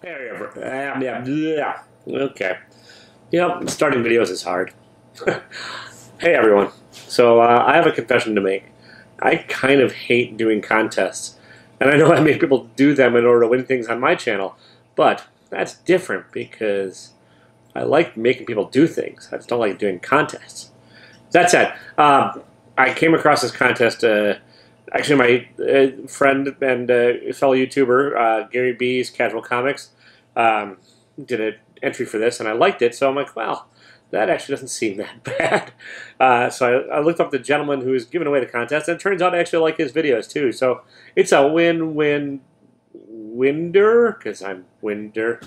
Yeah. Okay. Yep, starting videos is hard. Hey everyone. So I have a confession to make. I kind of hate doing contests. And I know I make people do them in order to win things on my channel, but that's different because I like making people do things. I just don't like doing contests. That said, I came across this contest. Actually, my friend and fellow YouTuber, Gary B's Casual Comics, did an entry for this, and I liked it. So I'm like, well, that actually doesn't seem that bad. So I looked up the gentleman who was giving away the contest, and it turns out I actually like his videos too. So it's a win-win-winder, because I'm Winder.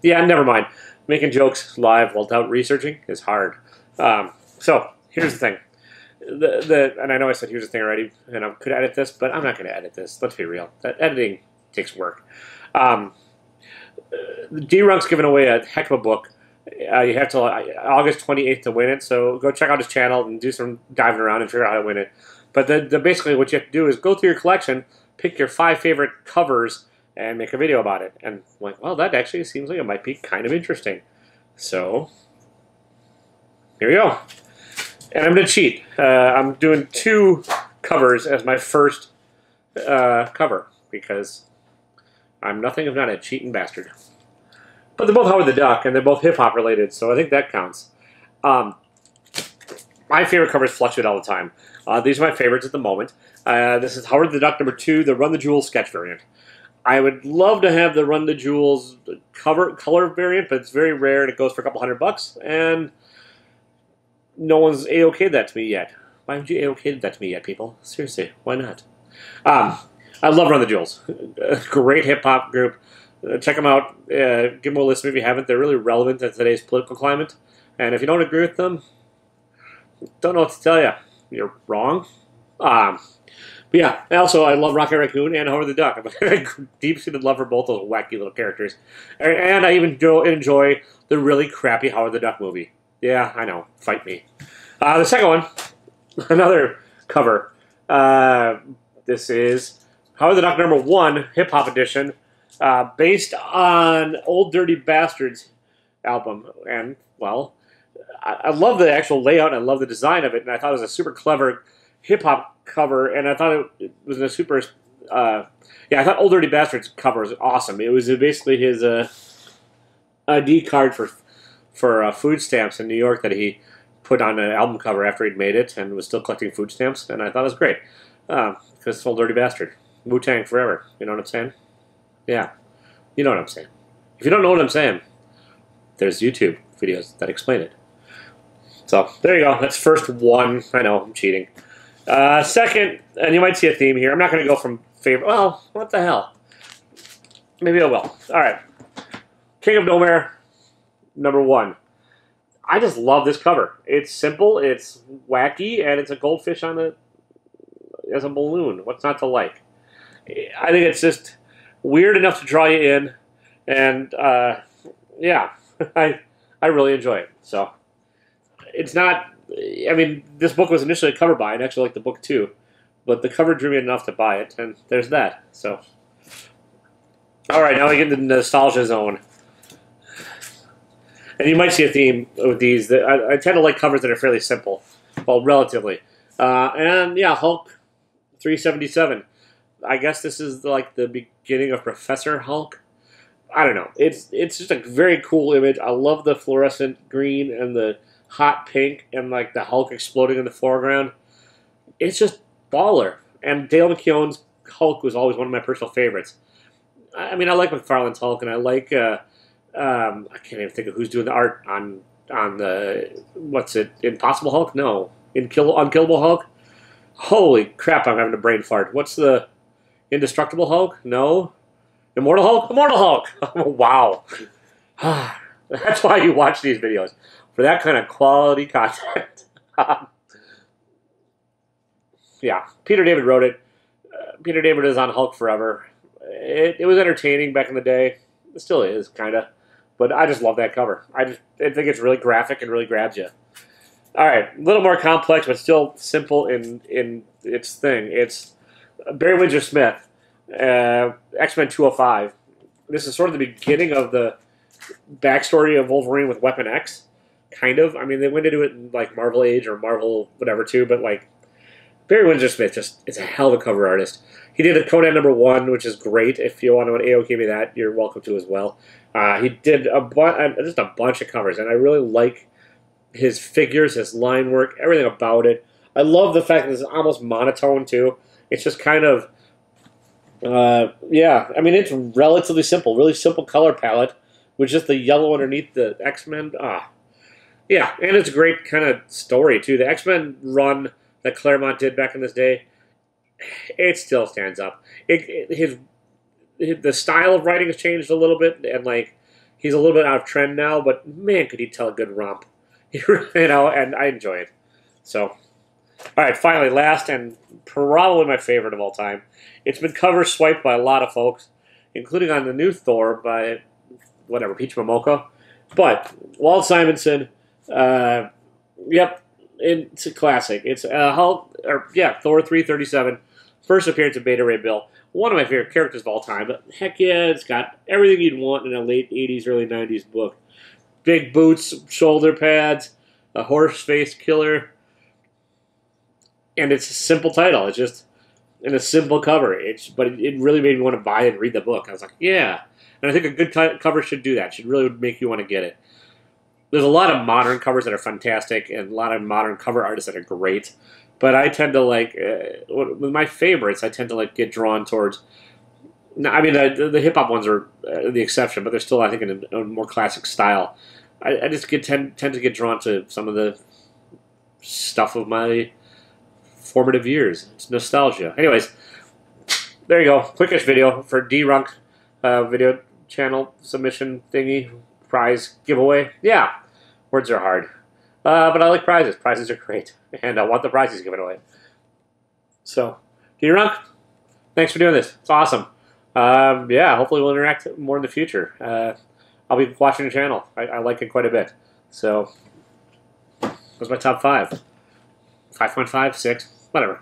Yeah, never mind. Making jokes live without researching is hard. So here's the thing. And I know I said here's the thing already, and I could edit this, but I'm not going to edit this. Let's be real. That editing takes work. Dee Runk's giving away a heck of a book. You have till August 28th to win it, so go check out his channel and do some diving around and figure out how to win it. But basically what you have to do is go through your collection, pick your 5 favorite covers, and make a video about it. And I'm like, well, that actually seems like it might be kind of interesting. So here we go. And I'm going to cheat. I'm doing 2 covers as my first cover, because I'm nothing if not a cheating bastard. But they're both Howard the Duck, and they're both hip-hop related, so I think that counts. My favorite covers fluctuate all the time. These are my favorites at the moment. This is Howard the Duck #2, the Run the Jewels sketch variant. I would love to have the Run the Jewels color variant, but it's very rare, and it goes for a couple $100, and no one's A-okayed that to me yet. Why haven't you A-okayed that to me yet, people? Seriously, why not? I love Run the Jewels. Great hip-hop group. Check them out. Give them a listen if you haven't. They're really relevant to today's political climate. And if you don't agree with them, don't know what to tell you. You're wrong. But yeah, also I love Rocket Raccoon and Howard the Duck. I have a deep-seated love for both those wacky little characters. And I even enjoy the really crappy Howard the Duck movie. Yeah, I know. Fight me. The second one, another cover. This is Howard the Duck #1, Hip Hop Edition, based on Old Dirty Bastards album. And, well, I love the actual layout, and I love the design of it, and I thought it was a super clever hip hop cover, and I thought it was a super. Yeah, I thought Old Dirty Bastards cover was awesome. It was basically his ID card for food stamps in New York that he put on an album cover after he'd made it and was still collecting food stamps, and I thought it was great. Because it's Old Dirty Bastard. Wu-Tang forever. You know what I'm saying? Yeah. You know what I'm saying. If you don't know what I'm saying, there's YouTube videos that explain it. So, there you go. That's first one. I know, I'm cheating. Second, and you might see a theme here. I'm not going to go from favorite. Well, what the hell? Maybe I will. Alright. King of Nowhere #1. I just love this cover. It's simple, it's wacky, and it's a goldfish on as a balloon. What's not to like? I think it's just weird enough to draw you in, and yeah, I really enjoy it. So it's not. I mean, this book was initially a cover buy, and I actually like the book too, but the cover drew me enough to buy it, and there's that. So, all right, now we get into the nostalgia zone. And you might see a theme with these. I tend to like covers that are fairly simple. Well, relatively. And yeah, Hulk 377. I guess this is like the beginning of Professor Hulk. I don't know. It's just a very cool image. I love the fluorescent green and the hot pink and like the Hulk exploding in the foreground. It's just baller. And Dale McKeown's Hulk was always one of my personal favorites. I mean, I like McFarlane's Hulk, and I like... I can't even think of who's doing the art on the what's it? Impossible Hulk? No, Unkillable Hulk. Holy crap! I'm having a brain fart. What's the Indestructible Hulk? No, Immortal Hulk. Immortal Hulk. Oh, wow. That's why you watch these videos, for that kind of quality content. Yeah, Peter David wrote it. Peter David is on Hulk forever. It was entertaining back in the day. It still is, kind of. But I just love that cover. I think it's really graphic and really grabs you. All right, a little more complex, but still simple in its thing. It's Barry Windsor Smith, X-Men 205. this is sort of the beginning of the backstory of Wolverine with Weapon X, kind of. I mean, they went into it in like Marvel Age or Marvel whatever too, but like Barry Windsor Smith just is a hell of a cover artist. He did a Conan #1, which is great. If you want to AO give me that, you're welcome to as well. He did just a bunch of covers, and I really like his figures, his line work, everything about it. I love the fact that it's almost monotone too. It's just kind of, yeah. I mean, it's relatively simple, really simple color palette with just the yellow underneath the X-Men. Yeah, and it's a great kind of story too. The X-Men run that Claremont did back in this day, it still stands up. The style of writing has changed a little bit, and like he's a little bit out of trend now. But man, could he tell a good romp, And I enjoy it. So, all right, finally, last and probably my favorite of all time. It's been cover swiped by a lot of folks, including on the new Thor by Peach Momoko. But Walt Simonson, yep. It's a classic. It's Thor 337, first appearance of Beta Ray Bill. One of my favorite characters of all time. But heck yeah, it's got everything you'd want in a late 80s, early 90s book. Big boots, shoulder pads, a horse face killer. And it's a simple title. It's just in a simple cover. But it really made me want to buy it and read the book. I was like, yeah. And I think a good cover should do that. It should really make you want to get it. There's a lot of modern covers that are fantastic and a lot of modern cover artists that are great. But I tend to like, with my favorites, I tend to like get drawn towards, I mean, the hip-hop ones are the exception, but they're still, I think, in a more classic style. I just tend to get drawn to some of the stuff of my formative years. It's nostalgia. Anyways, there you go. Quickish video for Dee Runk video channel submission thingy. Prize giveaway. Yeah, words are hard. But I like prizes. Prizes are great. And I want the prizes given away. So, Dee Runk, thanks for doing this. It's awesome. Yeah, hopefully we'll interact more in the future. I'll be watching your channel. I like it quite a bit. So, that was my top 5. 5.5, 6, whatever.